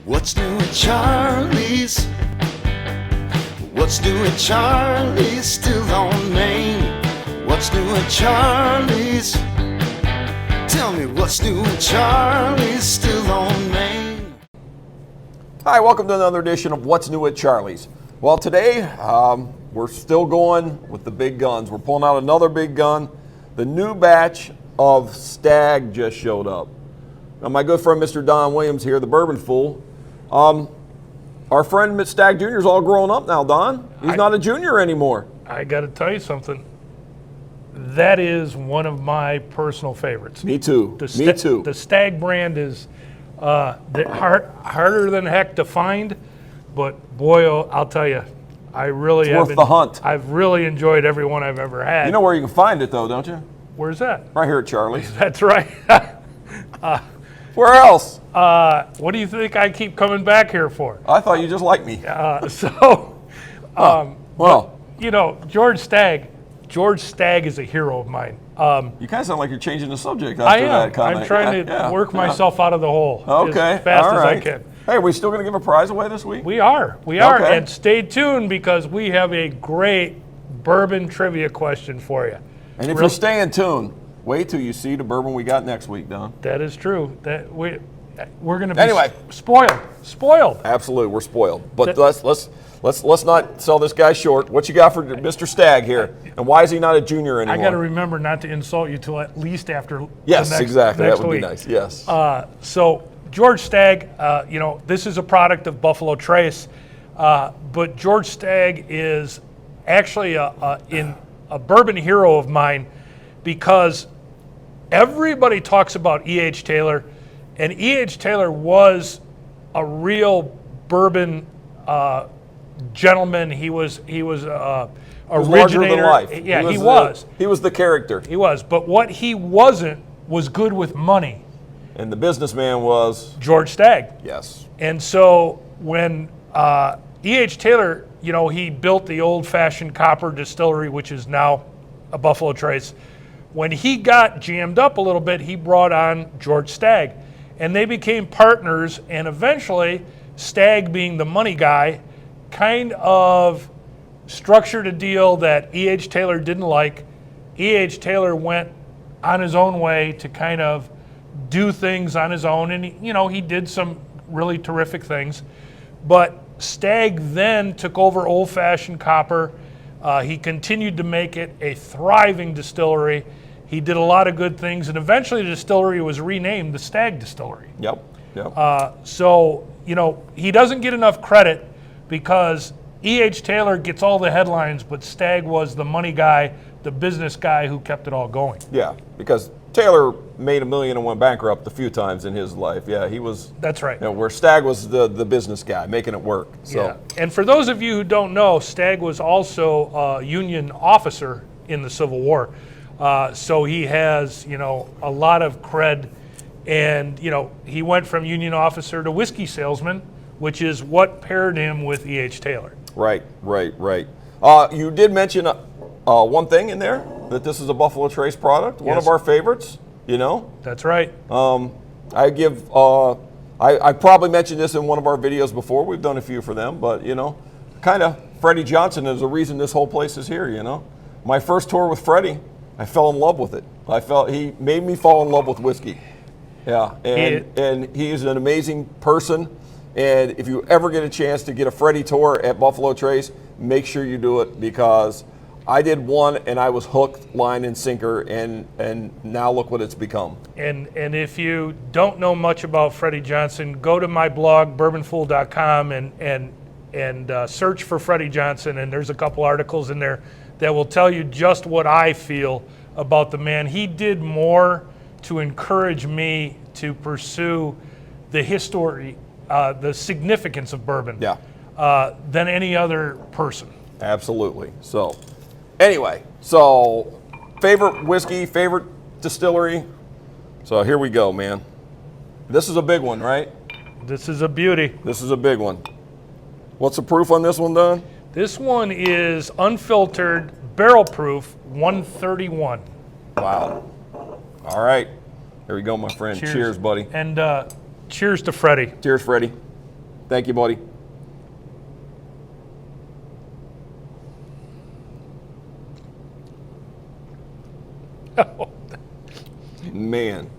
What's new at Charlie's? What's new at Charlie's? Still on Main. What's new at Charlie's? Tell me what's new at Charlie's? Still on Main. Hi, welcome to another edition of What's New at Charlie's. Well, today we're still going with the big guns. We're pulling out another big gun. The new batch of Stagg just showed up. Now, my good friend Mr. Don Williams here, the Bourbon Fool. Our friend Stagg Jr. is all grown up now, Don. He's not a junior anymore. I got to tell you something. That is one of my personal favorites. Me too. Me too. The Stagg brand is harder than heck to find, but boy, I'll tell you, it's worth the hunt. I've really enjoyed every one I've ever had. You know where you can find it, though, don't you? Where's that? Right here at Charlie's. That's right. Where else? What do you think I keep coming back here for? I thought you just liked me. Well, you know, George Stagg is a hero of mine. You kind of sound like you're changing the subject I after am. that comment. I'm trying to work myself out of the hole as fast as I can. Hey, are we still going to give a prize away this week? We are. Okay. And stay tuned because we have a great bourbon trivia question for you. And if you're staying tuned, wait till you see the bourbon we got next week, Don. That is true. That we're going to be spoiled. Absolutely, we're spoiled. But let's not sell this guy short. What you got for Mr. Stagg here, and why is he not a junior anymore? I got to remember not to insult you till at least after. Yes, exactly. That would week. Be nice. Yes. So George Stagg, this is a product of Buffalo Trace, but George Stagg is actually a bourbon hero of mine because everybody talks about E.H. Taylor, and E.H. Taylor was a real bourbon gentleman. He was a larger than life. Yeah, he was. He was the character. He was. But what he wasn't was good with money. And the businessman was? George Stagg. Yes. And so when E.H. Taylor, he built the old-fashioned copper distillery, which is now a Buffalo Trace. When he got jammed up a little bit, he brought on George Stagg. And they became partners, and eventually, Stagg, being the money guy, kind of structured a deal that E.H. Taylor didn't like. E.H. Taylor went on his own way to kind of do things on his own, and he did some really terrific things. But Stagg then took over old-fashioned copper. He continued to make it a thriving distillery. He did a lot of good things, and eventually the distillery was renamed the Stagg Distillery. Yep. So, he doesn't get enough credit because E.H. Taylor gets all the headlines, but Stagg was the money guy, the business guy who kept it all going. Yeah, because Taylor made $1 million and went bankrupt a few times in his life. Yeah, he was. That's right. Where Stagg was the business guy, making it work. So. Yeah. And for those of you who don't know, Stagg was also a Union officer in the Civil War. So he has, a lot of cred. And, he went from Union officer to whiskey salesman, which is what paired him with E.H. Taylor. Right. You did mention one thing in there, that this is a Buffalo Trace product, one of our favorites, That's right. I probably mentioned this in one of our videos before. We've done a few for them, but, kind of Freddie Johnson is the reason this whole place is here, My first tour with Freddie, I fell in love with it. He made me fall in love with whiskey. Yeah, and he is an amazing person. And if you ever get a chance to get a Freddie tour at Buffalo Trace, make sure you do it because I did one and I was hooked, line and sinker, and now look what it's become. And if you don't know much about Freddie Johnson, go to my blog, bourbonfool.com, and search for Freddie Johnson, and there's a couple articles in there that will tell you just what I feel about the man. He did more to encourage me to pursue the history, the significance of bourbon than any other person. Absolutely. So, anyway, favorite whiskey, favorite distillery. So here we go, man. This is a big one, right? This is a beauty. This is a big one. What's the proof on this one, Don? This one is unfiltered, barrel proof, 131. Wow. All right. There we go, my friend. Cheers. Cheers, buddy. And cheers to Freddie. Cheers, Freddie. Thank you, buddy. Man,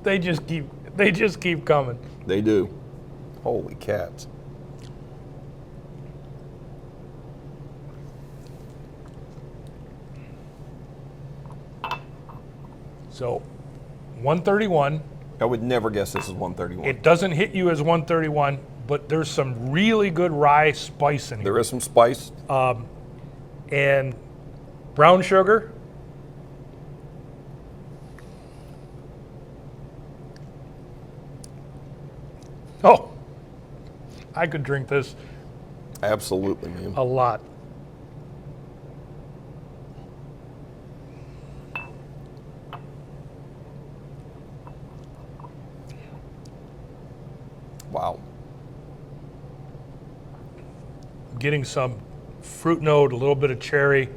They just keep coming. they do. Holy cats. So 131. I would never guess this is 131. It doesn't hit you as 131, but there's some really good rye spice in here. There is some spice. And brown sugar. Oh, I could drink this Absolutely, man. a lot. Wow. Getting some fruit note, a little bit of cherry,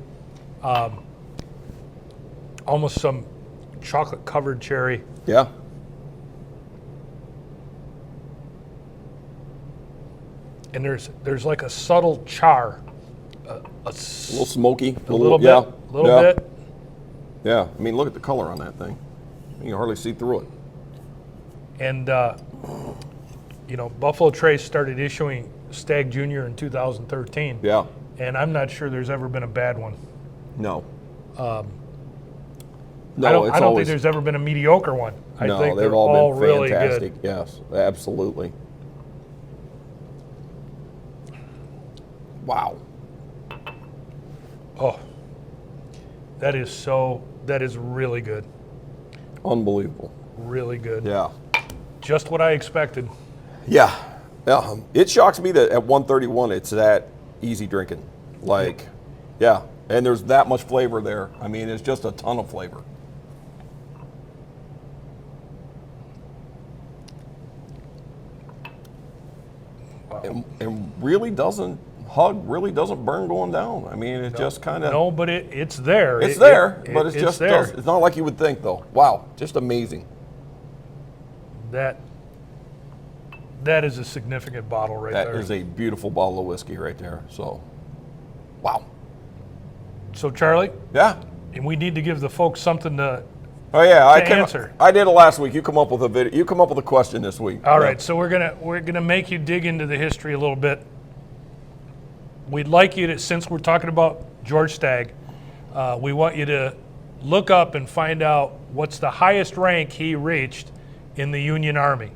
almost some chocolate covered cherry. Yeah. And there's like a subtle char, A little smoky. a little bit, yeah. a little yeah. bit. Yeah. I mean, look at the color on that thing. You can hardly see through it. And Buffalo Trace started issuing Stagg Junior in 2013. Yeah. And I'm not sure there's ever been a bad one. No. I No, don't think there's ever been a mediocre one. I no, think they've they're all been really fantastic. good. Yes, absolutely. Wow. Oh, that is really good. Unbelievable. Really good. Yeah. Just what I expected. Yeah. Yeah. It shocks me that at 131 it's that easy drinking. Like, yeah. And there's that much flavor there. I mean, it's just a ton of flavor. Wow. And really doesn't burn going down. I mean, it just kind of. No, but it's there. It's there, but it's it's just there. it's not like you would think, though. Wow, just amazing. That is a significant bottle right That there. is a beautiful bottle of whiskey right there. So, wow. So Charlie, Yeah. and we need to give the folks something to. Oh yeah, answer. I did it last week. You come up with a video. You come up with a question this week. All right, so we're gonna make you dig into the history a little bit. We'd like you to, since we're talking about George Stagg, we want you to look up and find out what's the highest rank he reached in the Union Army.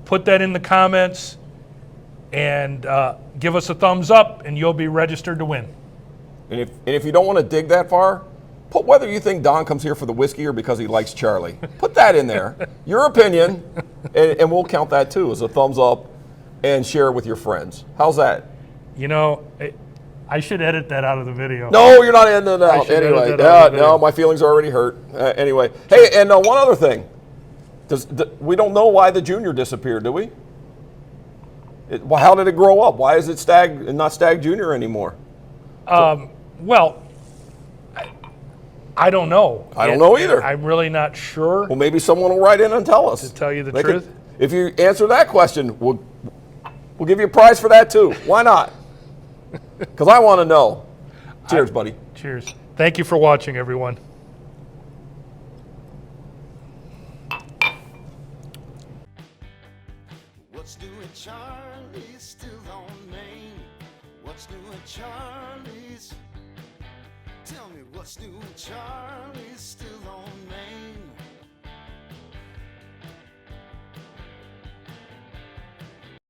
Put that in the comments and give us a thumbs up, and you'll be registered to win. And if you don't want to dig that far, put whether you think Don comes here for the whiskey or because he likes Charlie. Put that in there, your opinion, and we'll count that too as a thumbs up, and share it with your friends. How's that? You know, I should edit that out of the video. No, you're not ending it out. should Anyway, edit that out of the video. no, my feelings are already hurt. Anyway, hey, and one other thing. We don't know why the junior disappeared, do we? How did it grow up? Why is it Stagg and not Stagg Junior anymore? Well, I don't know. I don't know either. I'm really not sure. Well, maybe someone will write in and tell us. To tell you the They truth? if you answer that question, we'll give you a prize for that too. Why not? Because I want to know. Cheers, buddy. Cheers. Thank you for watching, everyone. What's new at Charlie's? Still on Main. What's new at Charlie's? Tell me what's new at Charlie's? Still on Main.